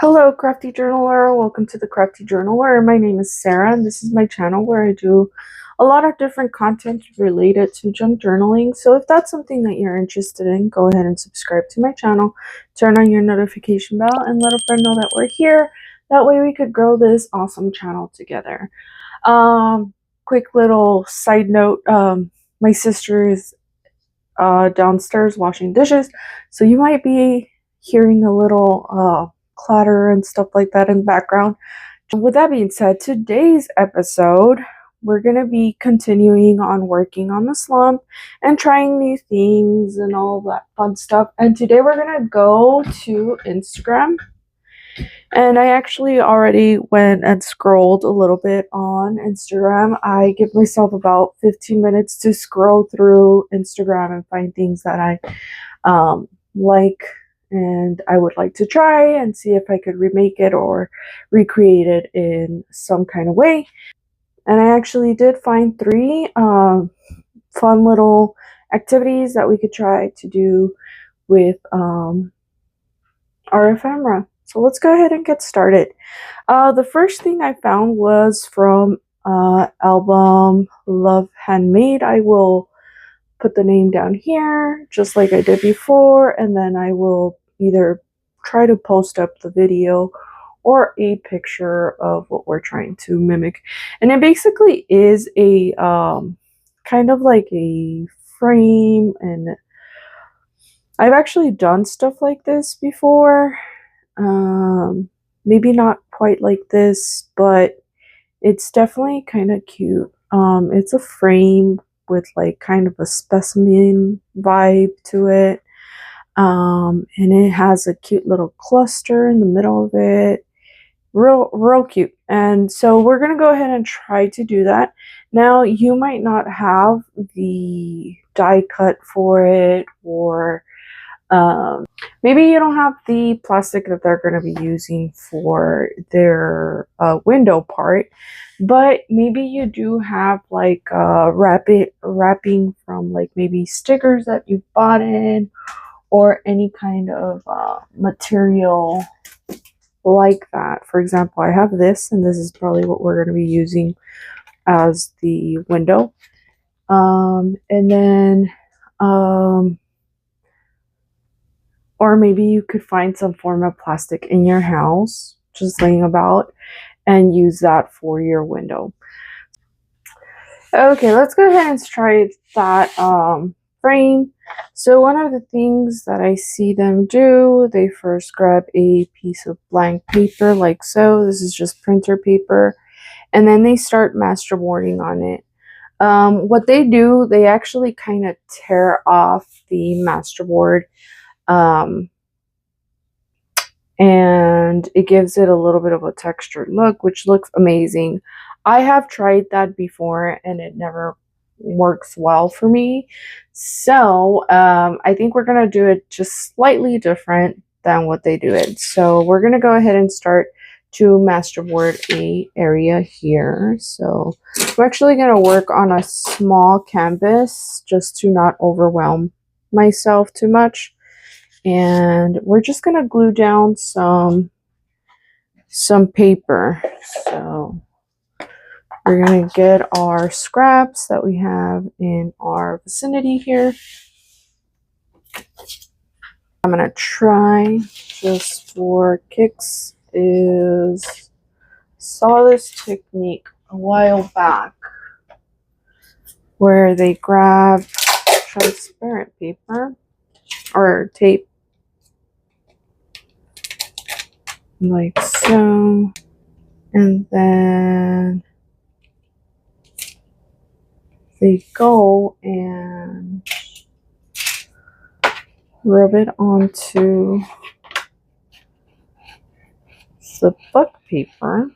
Hello, Crafty Journaler. Welcome to the Crafty Journaler. My name is Sarah, and this is my channel where I do a lot of different content related to junk journaling. So if that's something that you're interested in, go ahead and subscribe to my channel, turn on your notification bell, and let a friend know that we're here. That way we could grow this awesome channel together. Quick little side note, my sister is downstairs washing dishes, so you might be hearing a little clatter and stuff like that in the background. With that being said, today's episode, we're going to be continuing on working on the slump and trying new things and all that fun stuff. And today we're going to go to Instagram. And I actually already went and scrolled a little bit on Instagram. I give myself about 15 minutes to scroll through Instagram and find things that I like and I would like to try and see if I could remake it or recreate it in some kind of way. And I actually did find three fun little activities that we could try to do with our ephemera. So let's go ahead and get started. The first thing I found was from album Love Handmade. I will put the name down here just like I did before, and then I will either try to post up the video or a picture of what we're trying to mimic. And it basically is a kind of like a frame, and I've actually done stuff like this before. Maybe not quite like this, but it's definitely kind of cute. It's a frame with like kind of a specimen vibe to it. And it has a cute little cluster in the middle of it. Real cute. And so we're going to go ahead and try to do that. Now, you might not have the die cut for it, or maybe you don't have the plastic that they're going to be using for their window part, but maybe you do have like wrapping from like maybe stickers that you've bought in, or any kind of material like that. For example, I have this, and this is probably what we're going to be using as the window. And then or maybe you could find some form of plastic in your house just laying about and use that for your window. Okay, let's go ahead and try that frame. So one of the things that I see them do, they first grab a piece of blank paper like so. This is just printer paper. And then they start masterboarding on it. What they do, they actually kind of tear off the masterboard. And it gives it a little bit of a textured look, which looks amazing. I have tried that before and it never works well for me. So I think we're going to do it just slightly different than what they do it. So we're going to go ahead and start to masterboard a area here. So I'm actually going to work on a small canvas just to not overwhelm myself too much. And we're just going to glue down some paper. So we're going to get our scraps that we have in our vicinity here. I'm going to try, just for kicks, is saw this technique a while back where they grab transparent paper or tape like so, and then they go and rub it onto the book paper,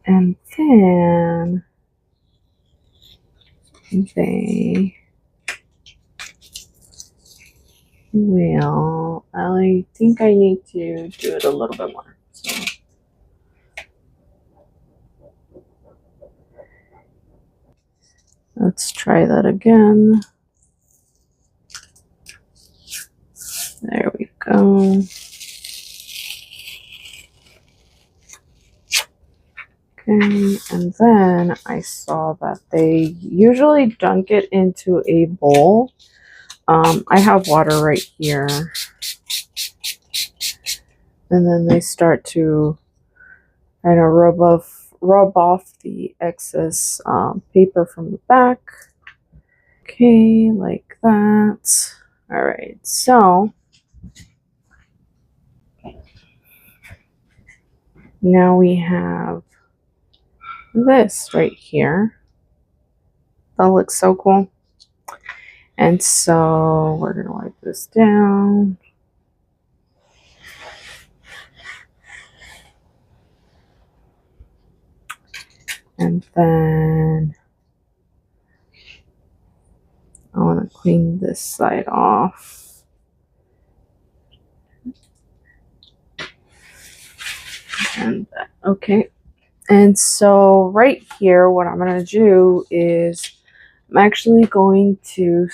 and then they will, I think I need to do it a little bit more. So let's try that again. And then I saw that they usually dunk it into a bowl. I have water right here. And then they start to kind of rub off the excess paper from the back. Okay, like that. All right, so now we have this right here. That looks so cool. And so we're gonna wipe this down. And then I want to clean this side off. And okay. And so right here, what I'm going to do is I'm actually going to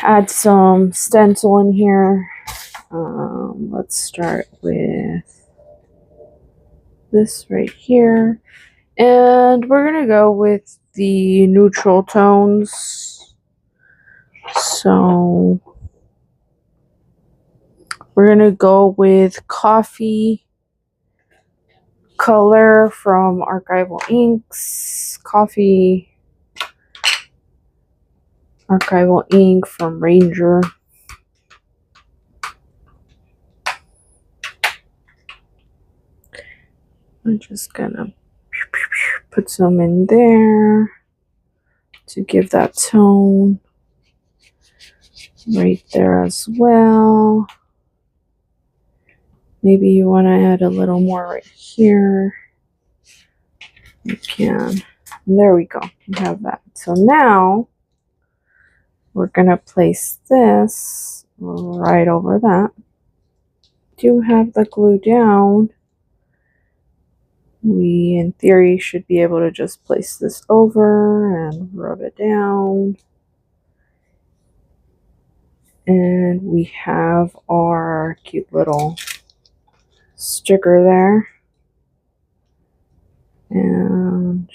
add some stencil in here. Let's start with this right here. And we're going to go with the neutral tones. So we're going to go with Coffee Color from Archival Inks. Coffee Archival Ink from Ranger. I'm just gonna put some in there to give that tone. Right there as well. Maybe you want to add a little more right here. You can. And there we go. We have that. So now we're going to place this right over that. Do have the glue down. We, in theory, should be able to just place this over and rub it down. And we have our cute little sticker there. And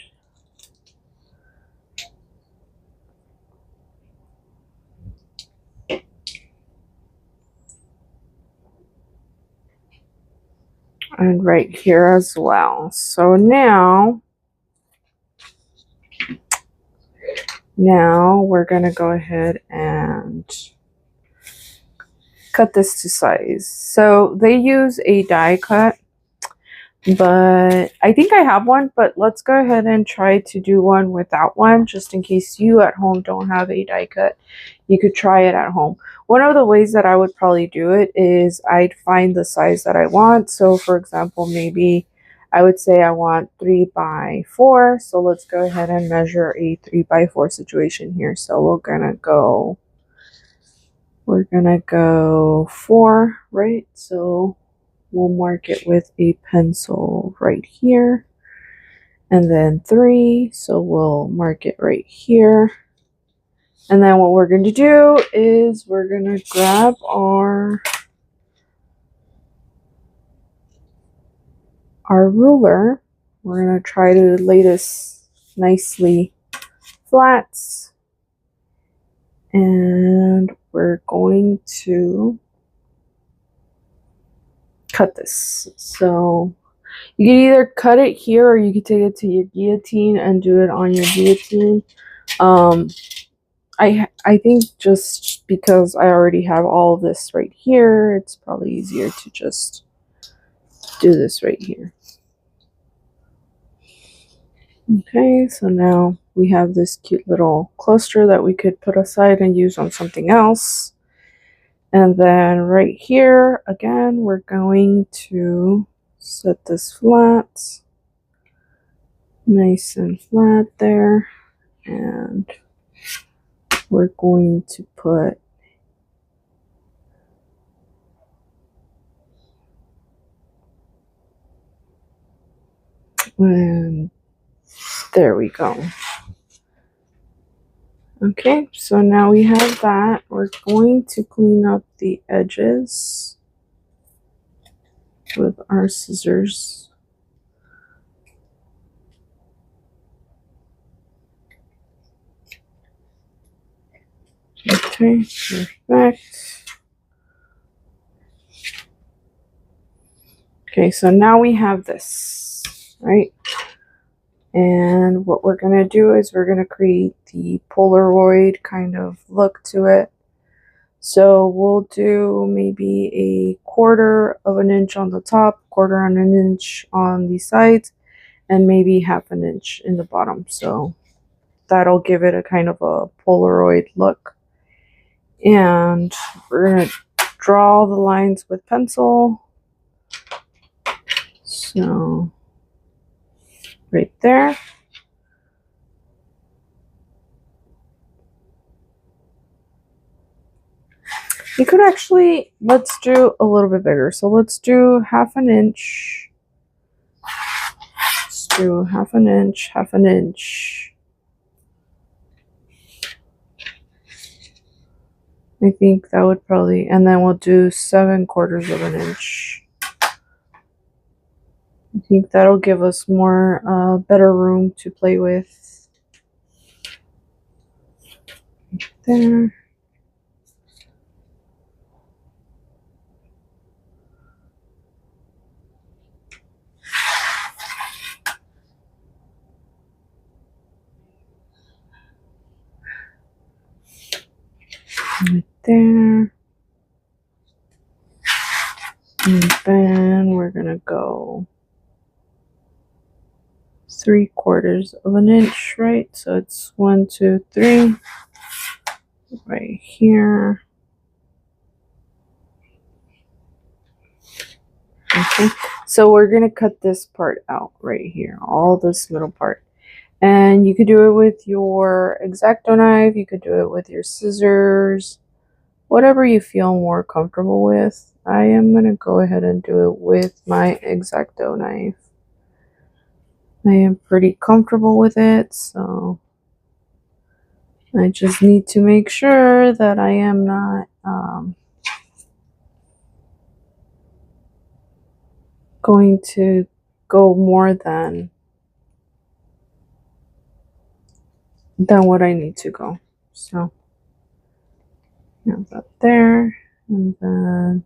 right here as well. So now we're going to go ahead and cut this to size. So they use a die cut, but I think I have one, but let's go ahead and try to do one without one, just in case you at home don't have a die cut. You could try it at home. One of the ways that I would probably do it is I'd find the size that I want. So for example, maybe I would say I want 3 by 4. So let's go ahead and measure a 3 by 4 situation here. So we're gonna go 4, right? So we'll mark it with a pencil right here. And then 3, so we'll mark it right here. And then what we're going to do is we're going to grab our ruler. We're going to try to lay this nicely flat. And we're going to cut this. So you can either cut it here or you can take it to your guillotine and do it on your guillotine. I think just because I already have all of this right here, it's probably easier to just do this right here. Okay, so now we have this cute little cluster that we could put aside and use on something else. And then right here, again, we're going to set this flat, nice and flat there, and we're going to put and there we go. Okay, so now we have that. We're going to clean up the edges. with our scissors. Okay, perfect. Okay, so now we have this, right? And what we're going to do is we're going to create the Polaroid kind of look to it. So we'll do maybe a 1/4 of an inch on the top, 1/4 of an inch on the sides, and maybe 1/2 inch in the bottom. So that'll give it a kind of a Polaroid look. And we're going to draw the lines with pencil. So right there. You could actually, let's do a little bit bigger. So let's do 1/2 inch. Let's do 1/2 inch, 1/2 inch. I think that would probably, and then we'll do 7/4 of an inch. I think that'll give us more, better room to play with. There. Right there. And then we're gonna go 3/4 of an inch, right? So it's 1, 2, 3 right here. Okay, so we're gonna cut this part out right here, all this middle part. And you could do it with your X-Acto knife, you could do it with your scissors, whatever you feel more comfortable with. I am gonna go ahead and do it with my X-Acto knife. I am pretty comfortable with it, so I just need to make sure that I am not going to go more than what I need to go. So have that there, and then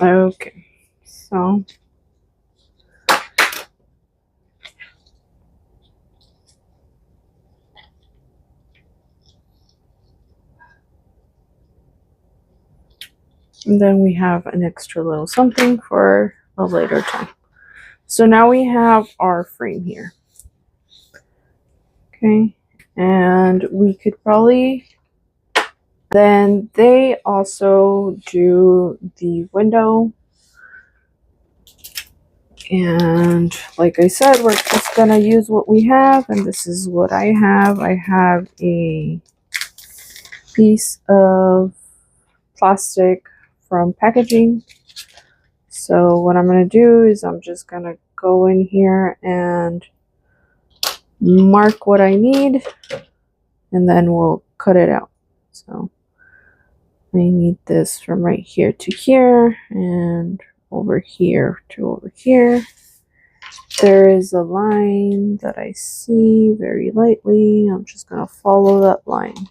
okay, so and then we have an extra little something for a later time. So now we have our frame here. Okay, and we could probably, then they also do the window. And like I said, we're just gonna use what we have, and this is what I have. I have a piece of plastic from packaging. So what I'm gonna do is I'm just gonna go in here and mark what I need, and then we'll cut it out. So I need this from right here to here, and over here to over here. There is a line that I see very lightly. I'm just going to follow that line.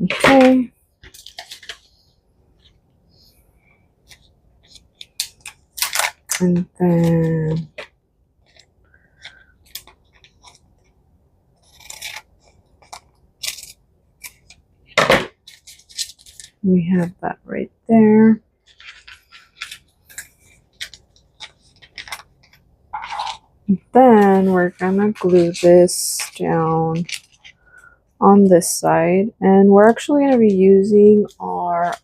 Okay. And then we have that right there. Then we're gonna glue this down on this side, and we're actually gonna be using our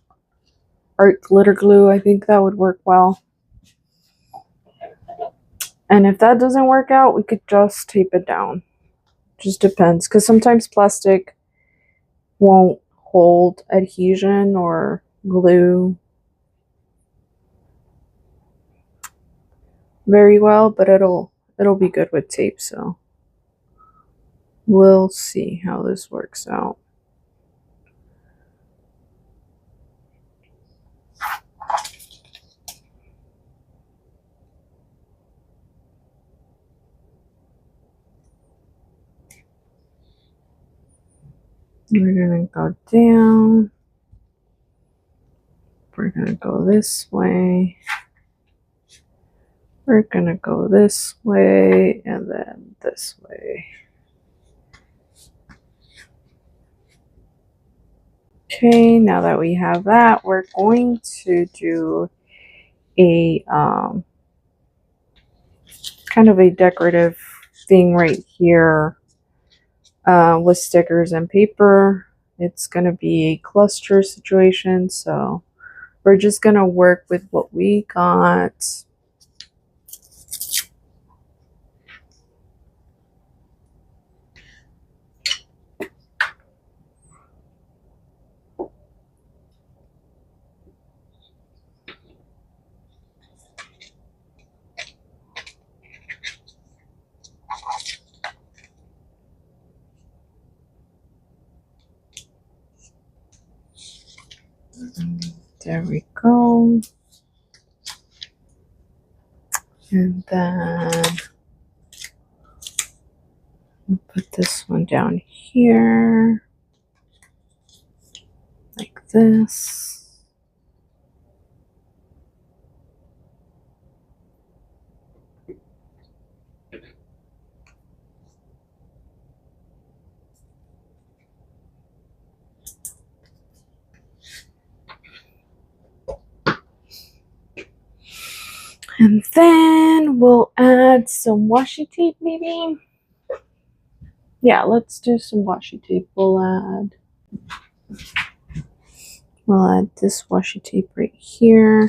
art glitter glue. I think that would work well. And if that doesn't work out, we could just tape it down. Just depends, because sometimes plastic won't hold adhesion or glue. very well, but it'll be good with tape, so we'll see how this works out. We're gonna go down. We're gonna go this way. We're gonna go this way and then this way. Okay, now that we have that, we're going to do a kind of a decorative thing right here with stickers and paper. It's going to be a cluster situation, so we're just going to work with what we got. There we go. And then we'll put this one down here, like this. And then we'll add some washi tape, maybe. Yeah, let's do some washi tape. We'll add this washi tape right here.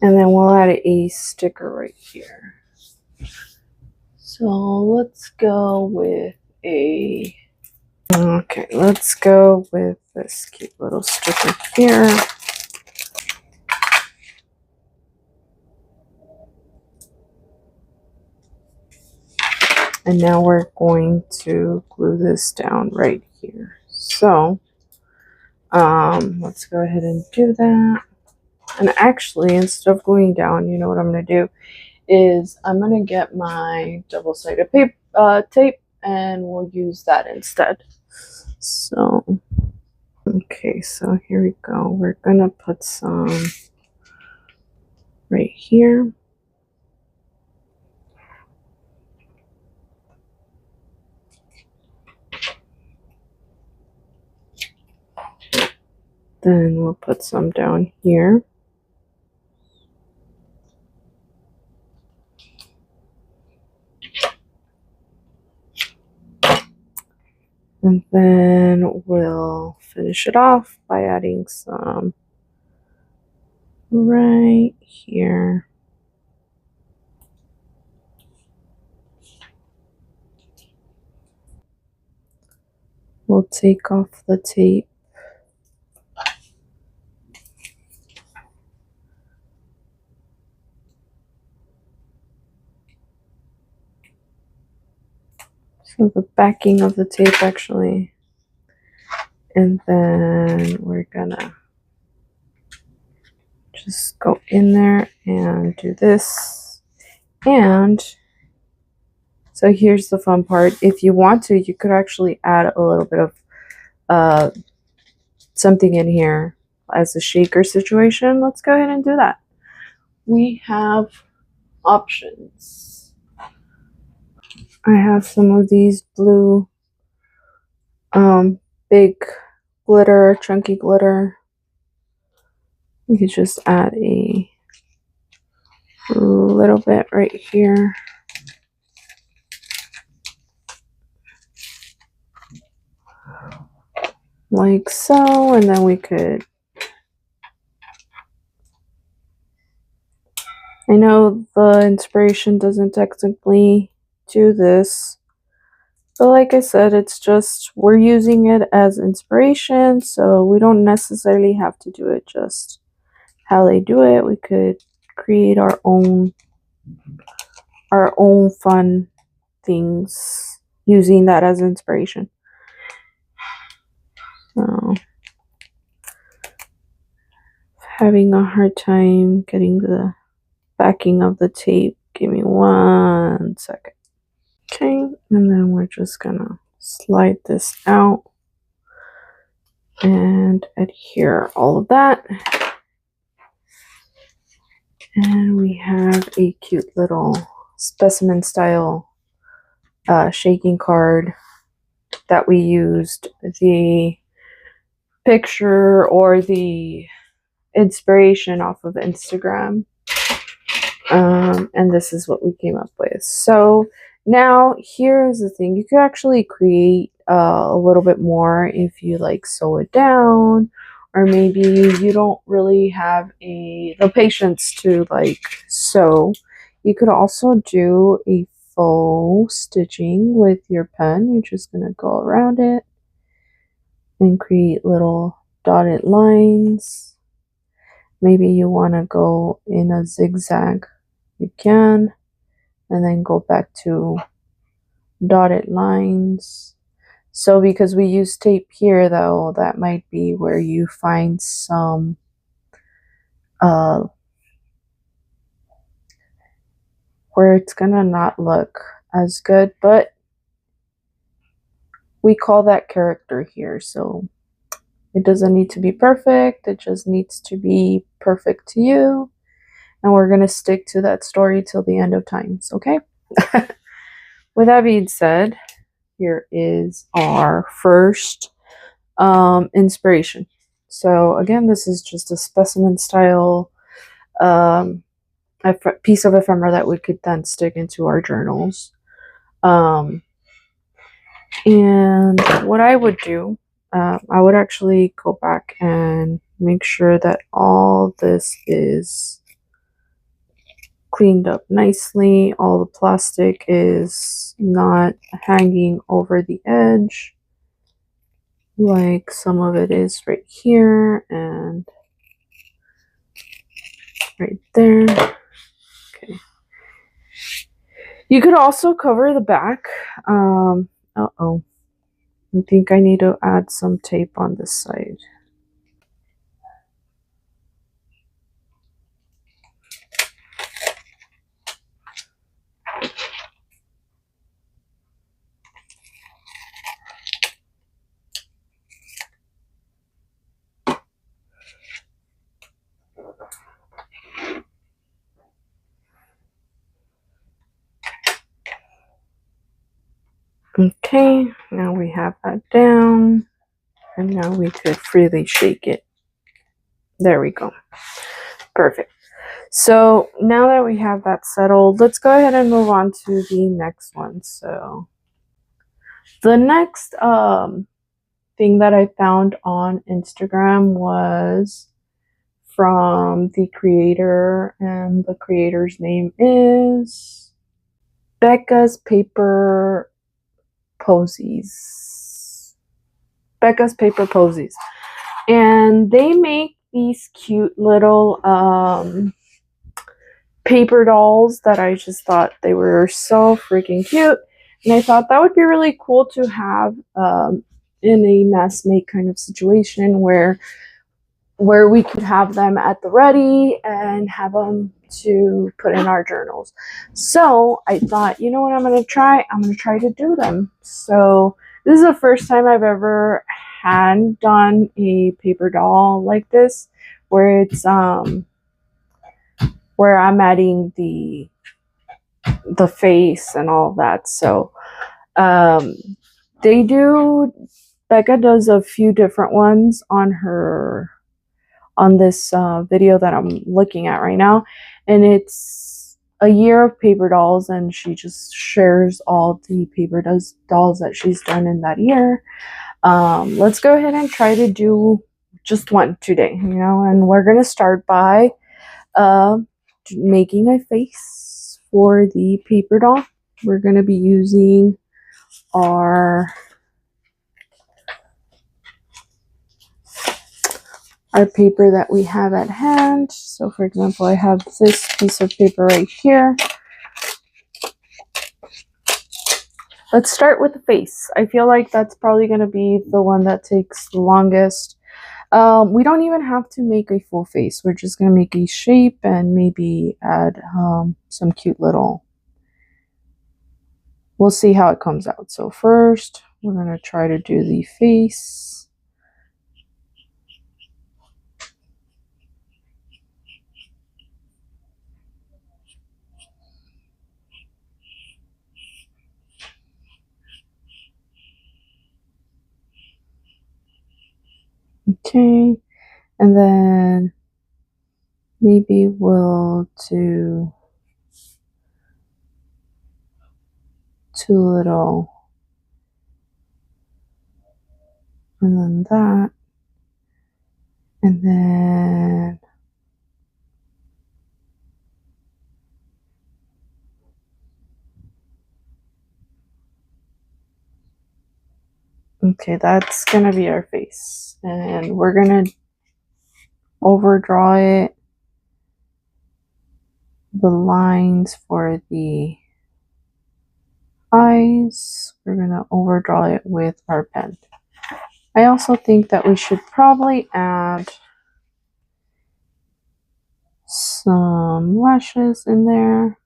And then we'll add a sticker right here. So let's go with let's go with this cute little sticker here. And now we're going to glue this down right here. So let's go ahead and do that. And actually, instead of gluing down, you know what I'm going to do is I'm going to get my double-sided tape and we'll use that instead. So, okay, so here we go. We're going to put some right here. Then we'll put some down here. And then we'll finish it off by adding some right here. We'll take off the tape. So the backing of the tape actually. And then we're gonna just go in there and do this. And so here's the fun part. If you want to, you could actually add a little bit of something in here as a shaker situation. Let's go ahead and do that. We have options. I have some of these blue big glitter, chunky glitter. You could just add a little bit right here. Like so, and then we could, I know the inspiration doesn't technically do this, But like I said, it's just we're using it as inspiration, so we don't necessarily have to do it just how they do it. We could create our own fun things using that as inspiration. So, having a hard time getting the backing of the tape. Give me 1 second. Okay, and then we're just gonna slide this out and adhere all of that. And we have a cute little specimen style shaking card that we used the picture or the inspiration off of Instagram. And this is what we came up with. So now here's the thing. You could actually create a little bit more if you like sew it down, or maybe you don't really have the patience to like sew. You could also do a faux stitching with your pen. You're just going to go around it and create little dotted lines. Maybe you want to go in a zigzag. You can, and then go back to dotted lines. So because we use tape here though, that might be where you find some where it's gonna not look as good, but we call that character here. So it doesn't need to be perfect, it just needs to be perfect to you. And we're gonna stick to that story till the end of times, okay? With that being said, here is our first inspiration. So again, this is just a specimen style piece of ephemera that we could then stick into our journals. And what I would do, I would actually go back and make sure that all this is cleaned up nicely. All the plastic is not hanging over the edge like some of it is right here and right there. Okay. You could also cover the back. I think I need to add some tape on this side. Okay, now we have that down, and now we could freely shake it. There we go. Perfect. So now that we have that settled, let's go ahead and move on to the next one. So the next thing that I found on Instagram was from the creator, and the creator's name is Becca's Paper Posies. Becca's Paper Posies. And they make these cute little paper dolls that I just thought they were so freaking cute. And I thought that would be really cool to have in a mass make kind of situation where we could have them at the ready and have them to put in our journals. So I thought, you know what I'm going to try? I'm going to try to do them. So this is the first time I've ever hand done a paper doll like this, where it's where I'm adding the face and all that. So Becca does a few different ones on this video that I'm looking at right now, and it's a year of paper dolls, and she just shares all the paper dolls that she's done in that year. Let's go ahead and try to do just one today, and we're gonna start by making a face for the paper doll. We're gonna be using our paper that we have at hand. So for example, I have this piece of paper right here. Let's start with the face. I feel like that's probably going to be the one that takes the longest. We don't even have to make a full face. We're just going to make a shape and maybe add some cute little. We'll see how it comes out. So first, we're going to try to do the face. Okay, and then maybe we'll do two little, and then that, and then okay, that's gonna be our face, and we're gonna overdraw it, the lines for the eyes. We're gonna overdraw it with our pen. I also think that we should probably add some lashes in there.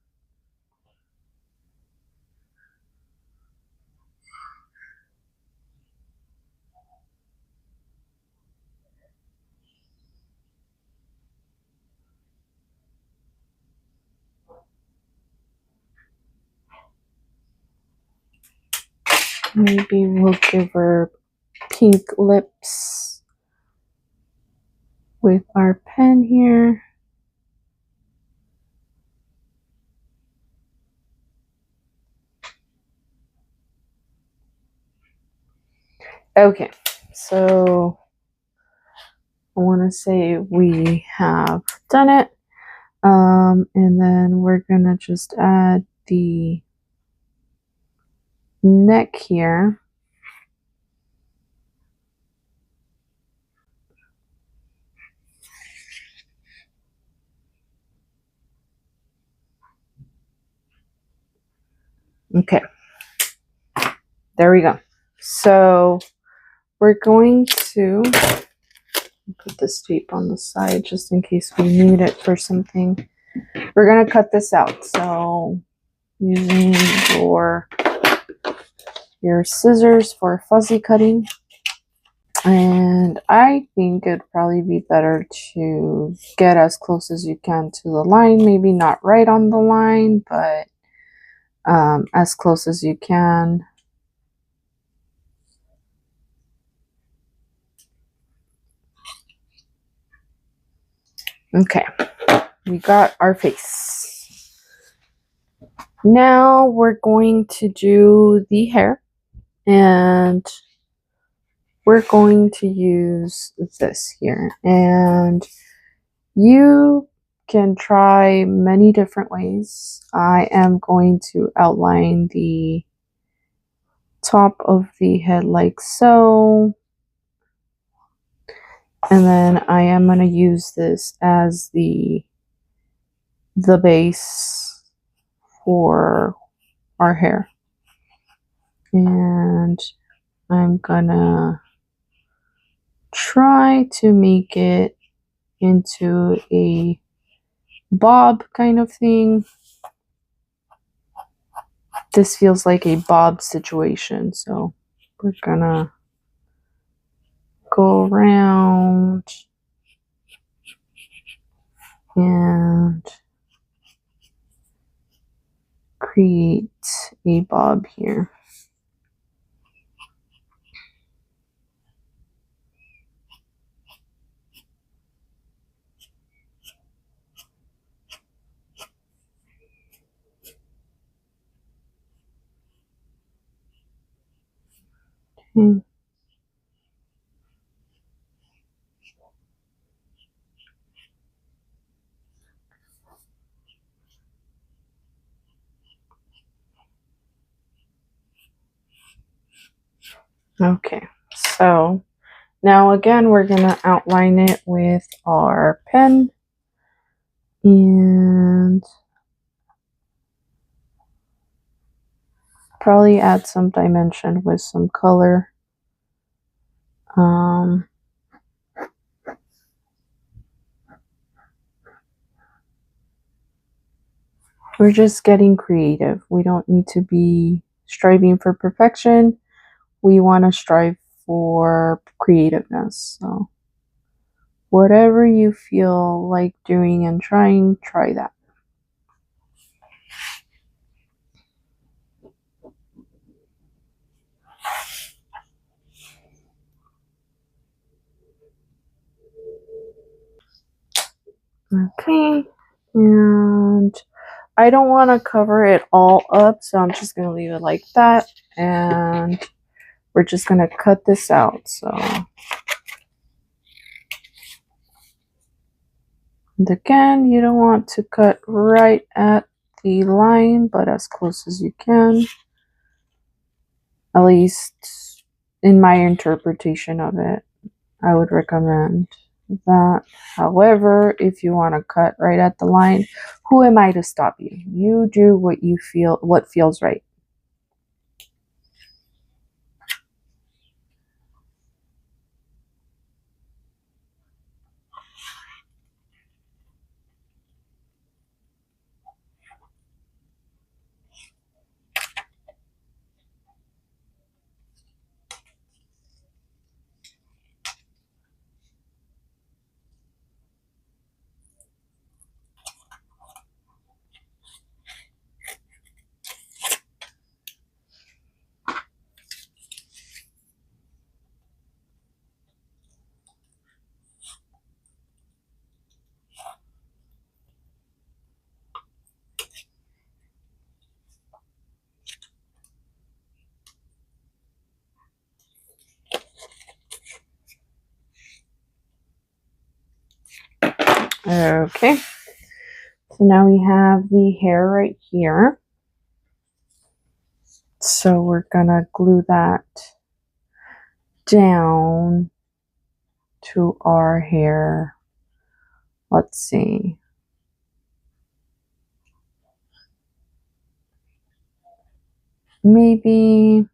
Maybe we'll give her pink lips with our pen here. Okay, so I want to say we have done it. And then we're gonna just add the neck here. Okay, there we go. So we're going to put this tape on the side just in case we need it for something. We're gonna cut this out. So using your scissors for fuzzy cutting. And I think it'd probably be better to get as close as you can to the line. Maybe not right on the line, but as close as you can. Okay, we got our face. Now we're going to do the hair, and we're going to use this here. And you can try many different ways. I am going to outline the top of the head like so. And then I am going to use this as the base for our hair. And I'm gonna try to make it into a bob kind of thing. This feels like a bob situation, so we're gonna go around and create a bob here. Okay. Okay, so now again, we're going to outline it with our pen and probably add some dimension with some color. We're just getting creative. We don't need to be striving for perfection. We want to strive for creativeness. So whatever you feel like doing and trying, try that. Okay, and I don't want to cover it all up, so I'm just going to leave it like that, and we're just going to cut this out. So, and again, you don't want to cut right at the line, but as close as you can, at least in my interpretation of it, I would recommend that. However, if you want to cut right at the line, who am I to stop you? You do what you feel, what feels right. Okay, so now we have the hair right here. So we're gonna glue that down to our hair. Let's see. Maybe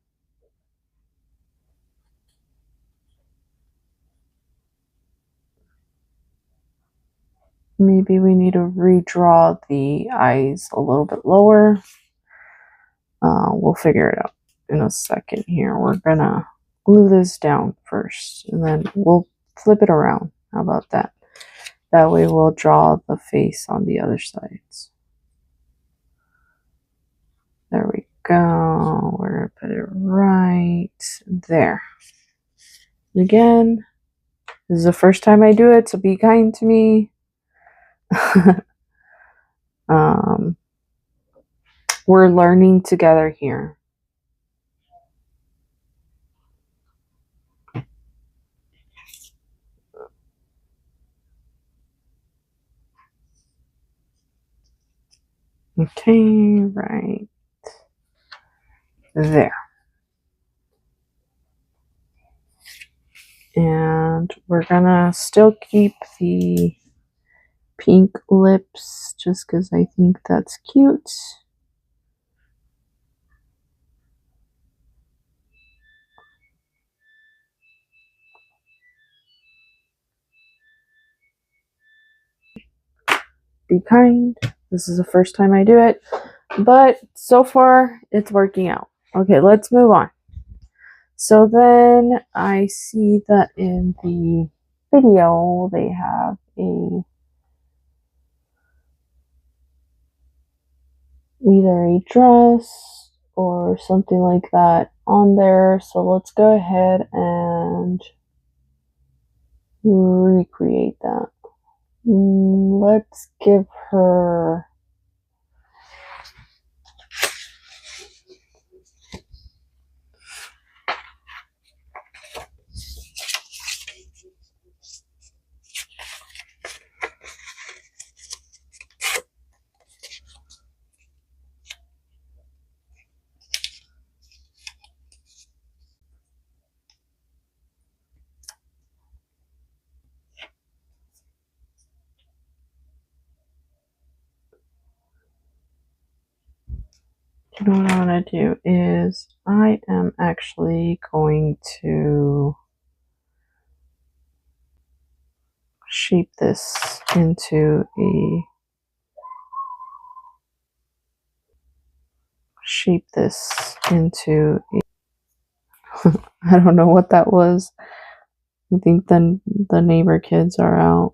we need to redraw the eyes a little bit lower. We'll figure it out in a second here. We're gonna glue this down first and then we'll flip it around. How about that? That way we'll draw the face on the other sides. There we go. We're gonna put it right there. Again, this is the first time I do it, so be kind to me. We're learning together here. Okay, right there. And we're gonna still keep the pink lips just because I think that's cute. Be kind. This is the first time I do it, but so far it's working out. Okay, let's move on. So then I see that in the video they have either a dress or something like that on there. So let's go ahead and recreate that. Let's give her what I want to do is I am actually going to shape this into a I don't know what that was. I think then the neighbor kids are out.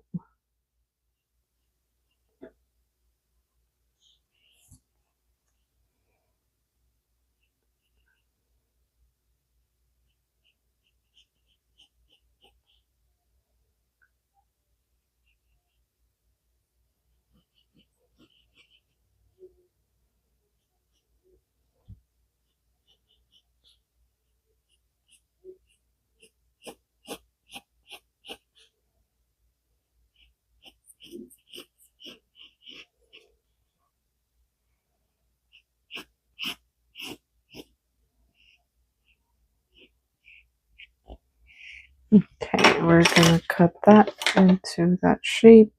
Okay, we're gonna cut that into that shape.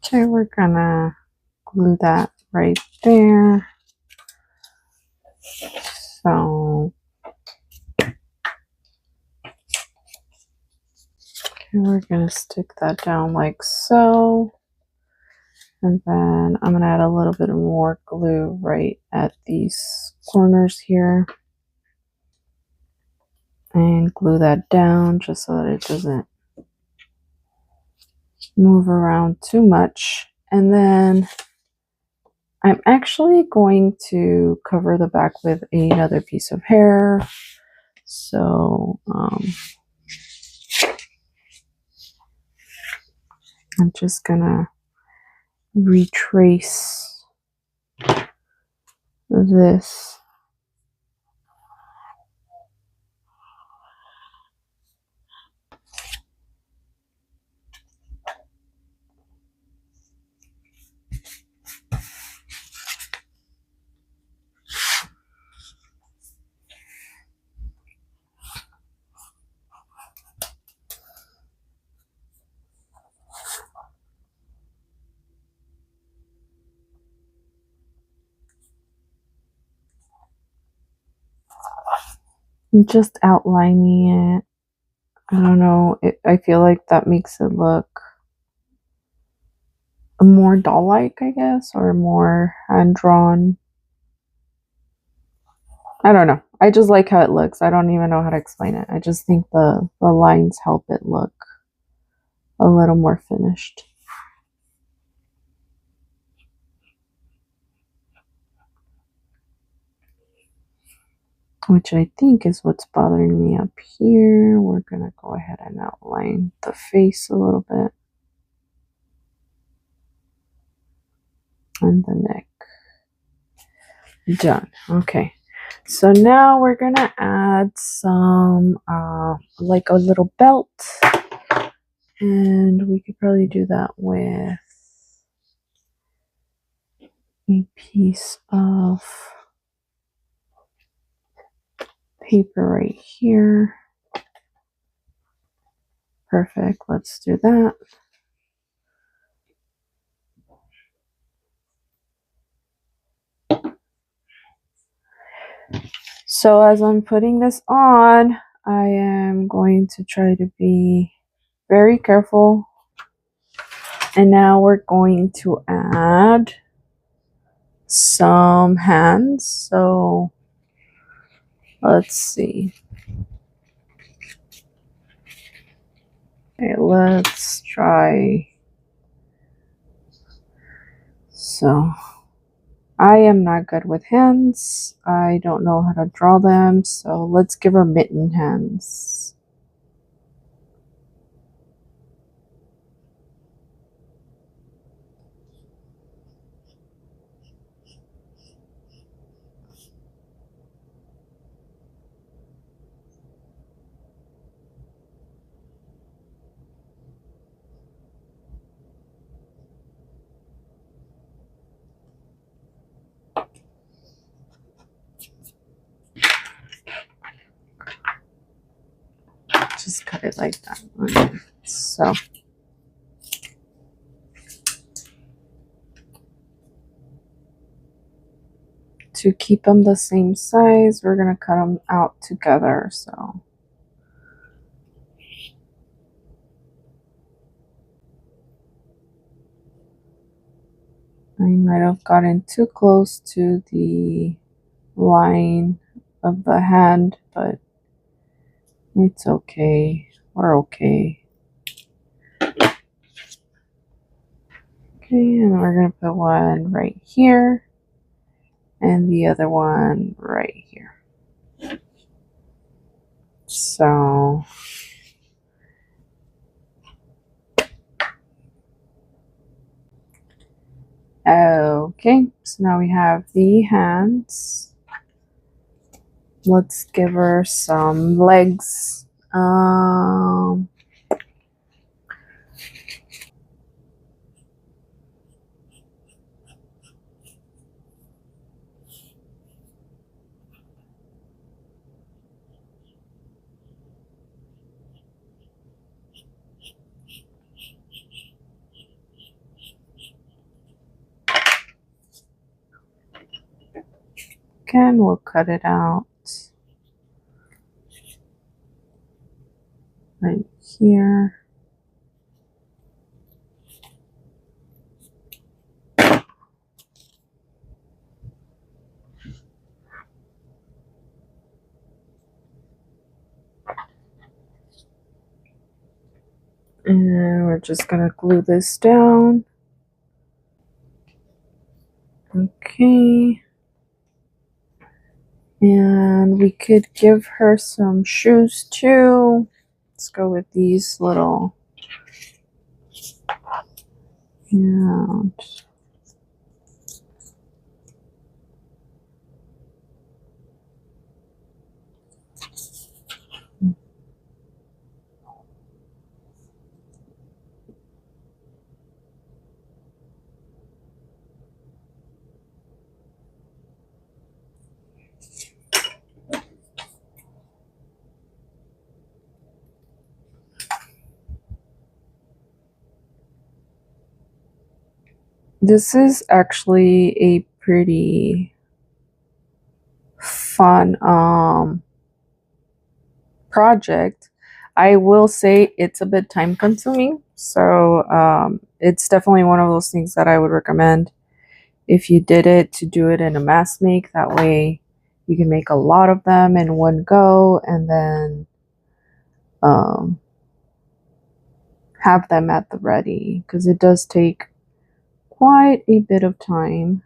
Okay, we're gonna glue that right there. So, okay, we're gonna stick that down like so. And then I'm gonna add a little bit more glue right at these corners here. And glue that down just so that it doesn't move around too much. And then I'm actually going to cover the back with another piece of hair. So I'm just gonna retrace this. I'm just outlining it. I don't know. I feel like that makes it look more doll-like, I guess, or more hand-drawn. I don't know. I just like how it looks. I don't even know how to explain it. I just think the lines help it look a little more finished. Which I think is what's bothering me up here. We're gonna go ahead and outline the face a little bit. And the neck. Done. Okay. So now we're gonna add some like a little belt. And we could probably do that with a piece of paper right here. Perfect. Let's do that. So as I'm putting this on, I am going to try to be very careful. And now we're going to add some hands. So let's see. Okay, let's try. So I am not good with hands. I don't know how to draw them, so let's give her mitten hands. Just cut it like that. Okay. So to keep them the same size, we're gonna cut them out together. So I might have gotten too close to the line of the hand, but it's okay. We're okay. Okay, and we're gonna put one right here and the other one right here. So okay, so now we have the hands. Let's give her some legs. Again, we'll cut it out right here. And we're just gonna glue this down. Okay. And we could give her some shoes too. Let's go with these little. And this is actually a pretty fun project. I will say it's a bit time consuming, so it's definitely one of those things that I would recommend if you did it to do it in a mass make. That way you can make a lot of them in one go and then have them at the ready, because it does take quite a bit of time,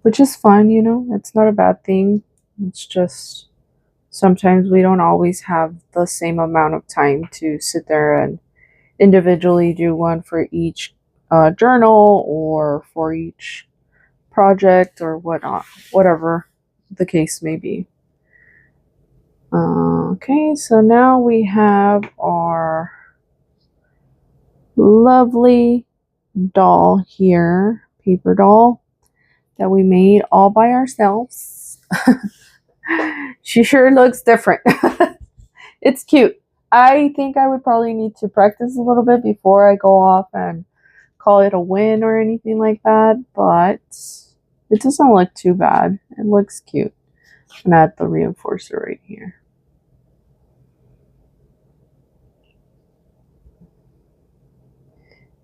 which is fun, you know. It's not a bad thing. It's just sometimes we don't always have the same amount of time to sit there and individually do one for each journal or for each project or whatnot, whatever the case may be. Okay, so now we have our lovely doll here, paper doll that we made all by ourselves. She sure looks different. It's cute. I think I would probably need to practice a little bit before I go off and call it a win or anything like that, but it doesn't look too bad. It looks cute. I'm gonna add the reinforcer right here.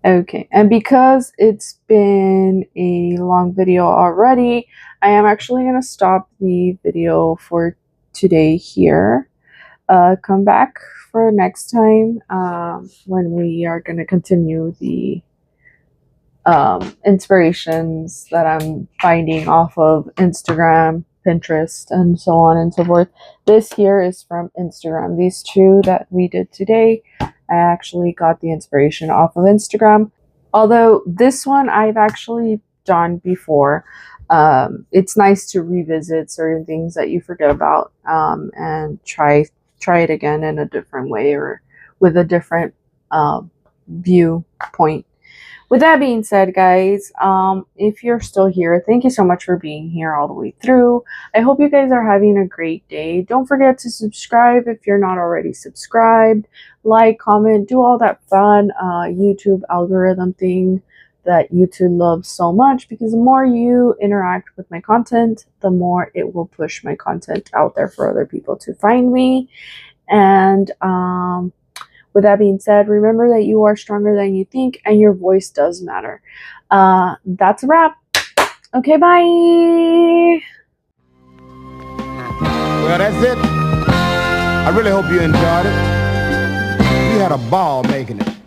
Okay, and because it's been a long video already, I am actually going to stop the video for today here. Come back for next time when we are going to continue the inspirations that I'm finding off of Instagram, Pinterest, and so on and so forth. This here is from Instagram. These two that we did today, I actually got the inspiration off of Instagram. Although this one I've actually done before. It's nice to revisit certain things that you forget about, and try it again in a different way or with a different viewpoint. With that being said, guys, if you're still here, thank you so much for being here all the way through. I hope you guys are having a great day. Don't forget to subscribe if you're not already subscribed. Like, comment, do all that fun YouTube algorithm thing that YouTube loves so much, because the more you interact with my content, the more it will push my content out there for other people to find me. And with that being said, remember that you are stronger than you think and your voice does matter. That's a wrap. Okay, bye. Well, that's it. I really hope you enjoyed it. We had a ball making it.